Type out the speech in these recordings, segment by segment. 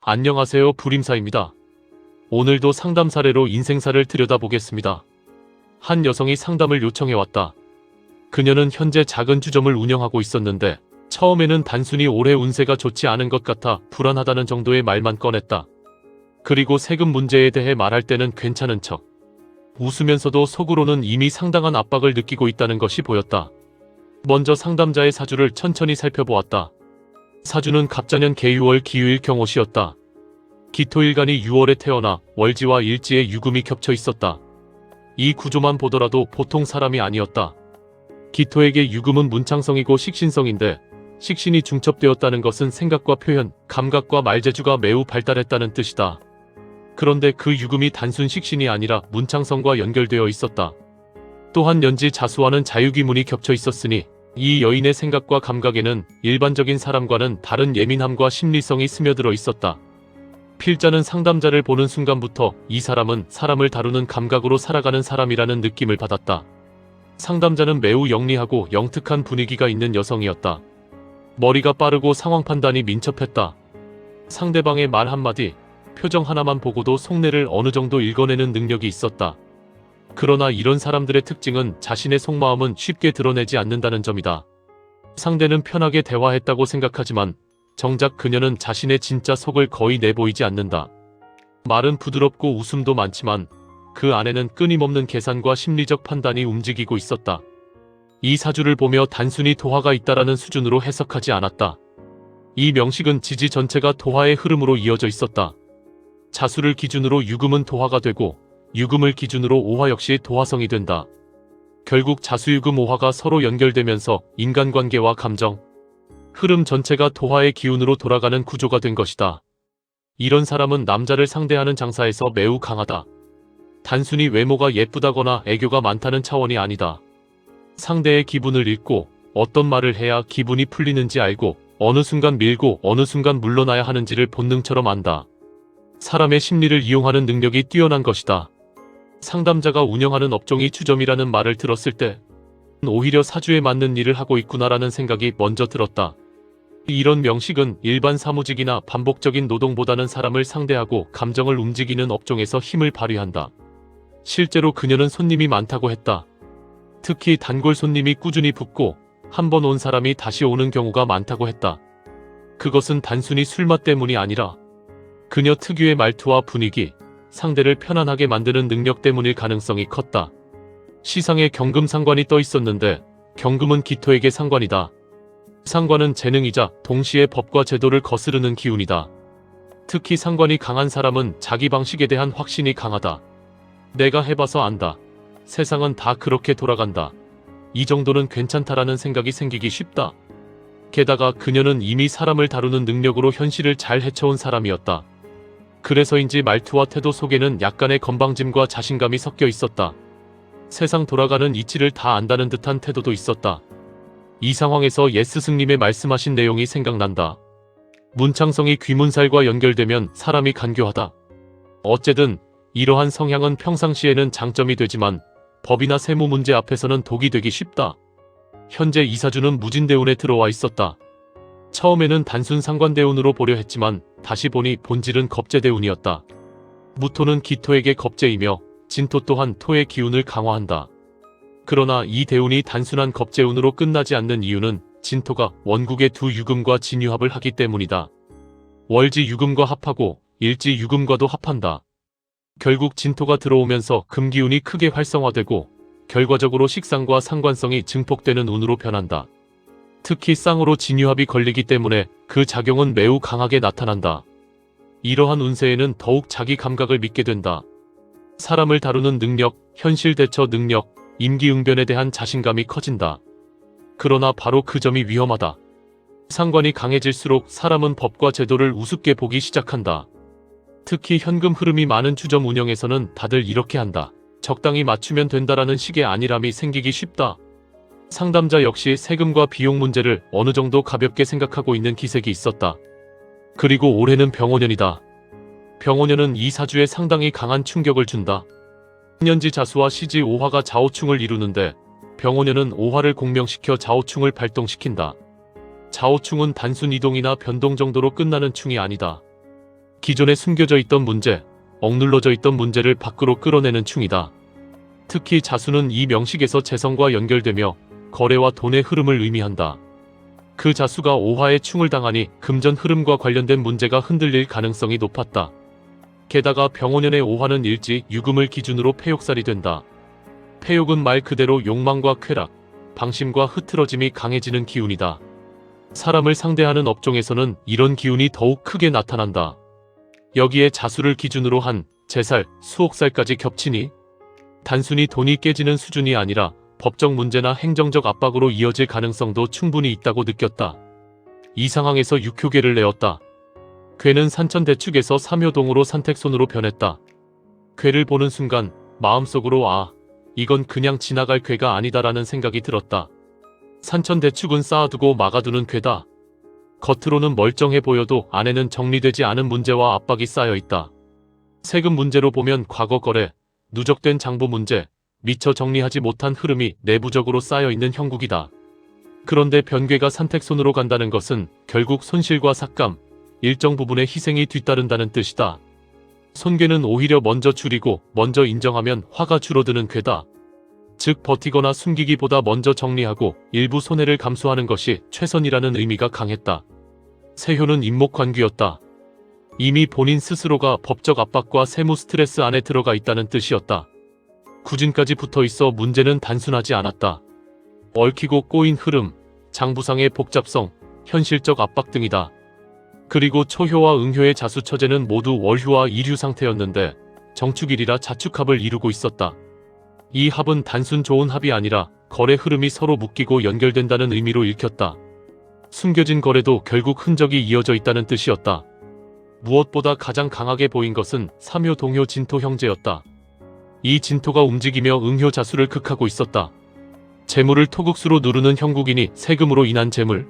안녕하세요, 불임사입니다. 오늘도 상담 사례로 인생사를 들여다보겠습니다. 한 여성이 상담을 요청해왔다. 그녀는 현재 작은 주점을 운영하고 있었는데 처음에는 단순히 올해 운세가 좋지 않은 것 같아 불안하다는 정도의 말만 꺼냈다. 그리고 세금 문제에 대해 말할 때는 괜찮은 척 웃으면서도 속으로는 이미 상당한 압박을 느끼고 있다는 것이 보였다. 먼저 상담자의 사주를 천천히 살펴보았다. 사주는 갑자년 개유월 기유일 경옷이었다. 기토일간이 6월에 태어나 월지와 일지에 유금이 겹쳐 있었다. 이 구조만 보더라도 보통 사람이 아니었다. 기토에게 유금은 문창성이고 식신성인데 식신이 중첩되었다는 것은 생각과 표현, 감각과 말재주가 매우 발달했다는 뜻이다. 그런데 그 유금이 단순 식신이 아니라 문창성과 연결되어 있었다. 또한 연지 자수와는 자유기문이 겹쳐 있었으니 이 여인의 생각과 감각에는 일반적인 사람과는 다른 예민함과 심리성이 스며들어 있었다. 필자는 상담자를 보는 순간부터 이 사람은 사람을 다루는 감각으로 살아가는 사람이라는 느낌을 받았다. 상담자는 매우 영리하고 영특한 분위기가 있는 여성이었다. 머리가 빠르고 상황 판단이 민첩했다. 상대방의 말 한마디, 표정 하나만 보고도 속내를 어느 정도 읽어내는 능력이 있었다. 그러나 이런 사람들의 특징은 자신의 속마음은 쉽게 드러내지 않는다는 점이다. 상대는 편하게 대화했다고 생각하지만 정작 그녀는 자신의 진짜 속을 거의 내보이지 않는다. 말은 부드럽고 웃음도 많지만 그 안에는 끊임없는 계산과 심리적 판단이 움직이고 있었다. 이 사주를 보며 단순히 도화가 있다라는 수준으로 해석하지 않았다. 이 명식은 지지 전체가 도화의 흐름으로 이어져 있었다. 자수를 기준으로 유금은 도화가 되고 유금을 기준으로 오화 역시 도화성이 된다. 결국 자수유금 오화가 서로 연결되면서 인간관계와 감정, 흐름 전체가 도화의 기운으로 돌아가는 구조가 된 것이다. 이런 사람은 남자를 상대하는 장사에서 매우 강하다. 단순히 외모가 예쁘다거나 애교가 많다는 차원이 아니다. 상대의 기분을 읽고 어떤 말을 해야 기분이 풀리는지 알고 어느 순간 밀고 어느 순간 물러나야 하는지를 본능처럼 안다. 사람의 심리를 이용하는 능력이 뛰어난 것이다. 상담자가 운영하는 업종이 주점이라는 말을 들었을 때 오히려 사주에 맞는 일을 하고 있구나라는 생각이 먼저 들었다. 이런 명식은 일반 사무직이나 반복적인 노동보다는 사람을 상대하고 감정을 움직이는 업종에서 힘을 발휘한다. 실제로 그녀는 손님이 많다고 했다. 특히 단골 손님이 꾸준히 붙고 한 번 온 사람이 다시 오는 경우가 많다고 했다. 그것은 단순히 술맛 때문이 아니라 그녀 특유의 말투와 분위기, 상대를 편안하게 만드는 능력 때문일 가능성이 컸다. 시상에 경금 상관이 떠 있었는데 경금은 기토에게 상관이다. 상관은 재능이자 동시에 법과 제도를 거스르는 기운이다. 특히 상관이 강한 사람은 자기 방식에 대한 확신이 강하다. 내가 해봐서 안다. 세상은 다 그렇게 돌아간다. 이 정도는 괜찮다라는 생각이 생기기 쉽다. 게다가 그녀는 이미 사람을 다루는 능력으로 현실을 잘 헤쳐온 사람이었다. 그래서인지 말투와 태도 속에는 약간의 건방짐과 자신감이 섞여 있었다. 세상 돌아가는 이치를 다 안다는 듯한 태도도 있었다. 이 상황에서 예스승님의 말씀하신 내용이 생각난다. 문창성이 귀문살과 연결되면 사람이 간교하다. 어쨌든 이러한 성향은 평상시에는 장점이 되지만 법이나 세무 문제 앞에서는 독이 되기 쉽다. 현재 이 사주는 무진대운에 들어와 있었다. 처음에는 단순 상관대운으로 보려 했지만 다시 보니 본질은 겁재대운이었다. 무토는 기토에게 겁재이며 진토 또한 토의 기운을 강화한다. 그러나 이 대운이 단순한 겁재운으로 끝나지 않는 이유는 진토가 원국의 두 유금과 진유합을 하기 때문이다. 월지 유금과 합하고 일지 유금과도 합한다. 결국 진토가 들어오면서 금기운이 크게 활성화되고 결과적으로 식상과 상관성이 증폭되는 운으로 변한다. 특히 쌍으로 진유합이 걸리기 때문에 그 작용은 매우 강하게 나타난다. 이러한 운세에는 더욱 자기 감각을 믿게 된다. 사람을 다루는 능력, 현실 대처 능력, 임기응변에 대한 자신감이 커진다. 그러나 바로 그 점이 위험하다. 상관이 강해질수록 사람은 법과 제도를 우습게 보기 시작한다. 특히 현금 흐름이 많은 주점 운영에서는 다들 이렇게 한다. 적당히 맞추면 된다라는 식의 안일함이 생기기 쉽다. 상담자 역시 세금과 비용 문제를 어느 정도 가볍게 생각하고 있는 기색이 있었다. 그리고 올해는 병오년이다. 병오년은 이 사주에 상당히 강한 충격을 준다. 년지 자수와 시지 오화가 자오충을 이루는데 병오년은 오화를 공명시켜 자오충을 발동시킨다. 자오충은 단순 이동이나 변동 정도로 끝나는 충이 아니다. 기존에 숨겨져 있던 문제, 억눌러져 있던 문제를 밖으로 끌어내는 충이다. 특히 자수는 이 명식에서 재성과 연결되며 거래와 돈의 흐름을 의미한다. 그 자수가 오화의 충을 당하니 금전 흐름과 관련된 문제가 흔들릴 가능성이 높았다. 게다가 병오년의 오화는 일지, 유금을 기준으로 폐욕살이 된다. 폐욕은 말 그대로 욕망과 쾌락, 방심과 흐트러짐이 강해지는 기운이다. 사람을 상대하는 업종에서는 이런 기운이 더욱 크게 나타난다. 여기에 자수를 기준으로 한 재살, 수옥살까지 겹치니 단순히 돈이 깨지는 수준이 아니라 법적 문제나 행정적 압박으로 이어질 가능성도 충분히 있다고 느꼈다. 이 상황에서 육효계를 내었다. 괴는 산천대축에서 삼효동으로 산택손으로 변했다. 괴를 보는 순간 마음속으로 이건 그냥 지나갈 괴가 아니다라는 생각이 들었다. 산천대축은 쌓아두고 막아두는 괴다. 겉으로는 멀쩡해 보여도 안에는 정리되지 않은 문제와 압박이 쌓여있다. 세금 문제로 보면 과거 거래, 누적된 장부 문제, 미처 정리하지 못한 흐름이 내부적으로 쌓여있는 형국이다. 그런데 변괴가 산택손으로 간다는 것은 결국 손실과 삭감, 일정 부분의 희생이 뒤따른다는 뜻이다. 손괴는 오히려 먼저 줄이고 먼저 인정하면 화가 줄어드는 괴다. 즉 버티거나 숨기기보다 먼저 정리하고 일부 손해를 감수하는 것이 최선이라는 의미가 강했다. 세효는 임목관귀였다. 이미 본인 스스로가 법적 압박과 세무 스트레스 안에 들어가 있다는 뜻이었다. 구진까지 붙어있어 문제는 단순하지 않았다. 얽히고 꼬인 흐름, 장부상의 복잡성, 현실적 압박 등이다. 그리고 초효와 응효의 자수처제는 모두 월휴와 일휴 상태였는데 정축일이라 자축합을 이루고 있었다. 이 합은 단순 좋은 합이 아니라 거래 흐름이 서로 묶이고 연결된다는 의미로 읽혔다. 숨겨진 거래도 결국 흔적이 이어져 있다는 뜻이었다. 무엇보다 가장 강하게 보인 것은 삼효 동효 진토 형제였다. 이 진토가 움직이며 응효 자수를 극하고 있었다. 재물을 토국수로 누르는 형국이니 세금으로 인한 재물,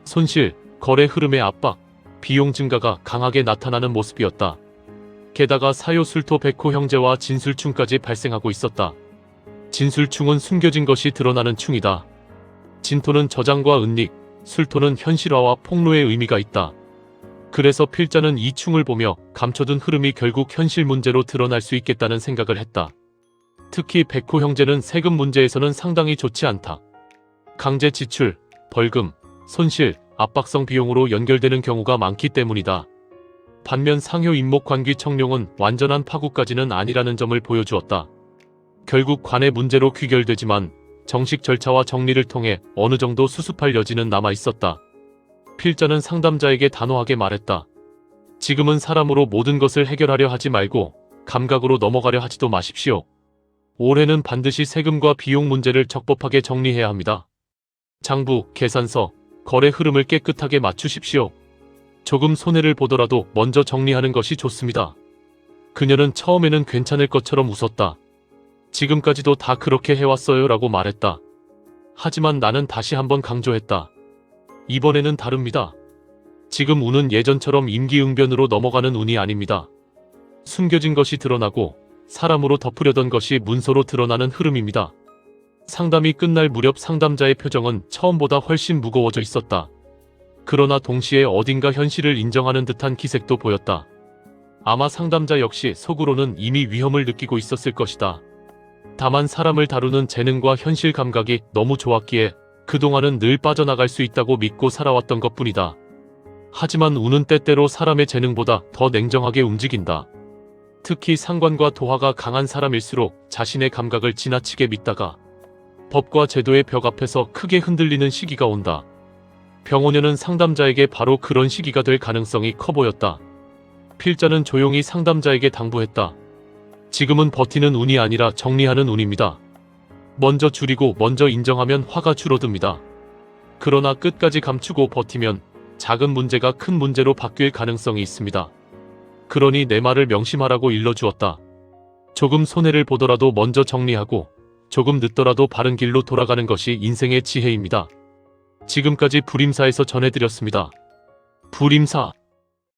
손실, 거래 흐름의 압박, 비용 증가가 강하게 나타나는 모습이었다. 게다가 사효 술토 백호 형제와 진술충까지 발생하고 있었다. 진술충은 숨겨진 것이 드러나는 충이다. 진토는 저장과 은닉, 술토는 현실화와 폭로의 의미가 있다. 그래서 필자는 이 충을 보며 감춰둔 흐름이 결국 현실 문제로 드러날 수 있겠다는 생각을 했다. 특히 백호 형제는 세금 문제에서는 상당히 좋지 않다. 강제 지출, 벌금, 손실, 압박성 비용으로 연결되는 경우가 많기 때문이다. 반면 상효 임목관귀 청룡은 완전한 파국까지는 아니라는 점을 보여주었다. 결국 관의 문제로 귀결되지만 정식 절차와 정리를 통해 어느 정도 수습할 여지는 남아 있었다. 필자는 상담자에게 단호하게 말했다. 지금은 사람으로 모든 것을 해결하려 하지 말고 감각으로 넘어가려 하지도 마십시오. 올해는 반드시 세금과 비용 문제를 적법하게 정리해야 합니다. 장부, 계산서, 거래 흐름을 깨끗하게 맞추십시오. 조금 손해를 보더라도 먼저 정리하는 것이 좋습니다. 그녀는 처음에는 괜찮을 것처럼 웃었다. 지금까지도 다 그렇게 해왔어요 라고 말했다. 하지만 나는 다시 한번 강조했다. 이번에는 다릅니다. 지금 운은 예전처럼 임기응변으로 넘어가는 운이 아닙니다. 숨겨진 것이 드러나고 사람으로 덮으려던 것이 문서로 드러나는 흐름입니다. 상담이 끝날 무렵 상담자의 표정은 처음보다 훨씬 무거워져 있었다. 그러나 동시에 어딘가 현실을 인정하는 듯한 기색도 보였다. 아마 상담자 역시 속으로는 이미 위험을 느끼고 있었을 것이다. 다만 사람을 다루는 재능과 현실 감각이 너무 좋았기에 그동안은 늘 빠져나갈 수 있다고 믿고 살아왔던 것뿐이다. 하지만 운은 때때로 사람의 재능보다 더 냉정하게 움직인다. 특히 상관과 도화가 강한 사람일수록 자신의 감각을 지나치게 믿다가 법과 제도의 벽 앞에서 크게 흔들리는 시기가 온다. 병오년은 상담자에게 바로 그런 시기가 될 가능성이 커 보였다. 필자는 조용히 상담자에게 당부했다. 지금은 버티는 운이 아니라 정리하는 운입니다. 먼저 줄이고 먼저 인정하면 화가 줄어듭니다. 그러나 끝까지 감추고 버티면 작은 문제가 큰 문제로 바뀔 가능성이 있습니다. 그러니 내 말을 명심하라고 일러주었다. 조금 손해를 보더라도 먼저 정리하고 조금 늦더라도 바른 길로 돌아가는 것이 인생의 지혜입니다. 지금까지 불임사에서 전해드렸습니다. 불임사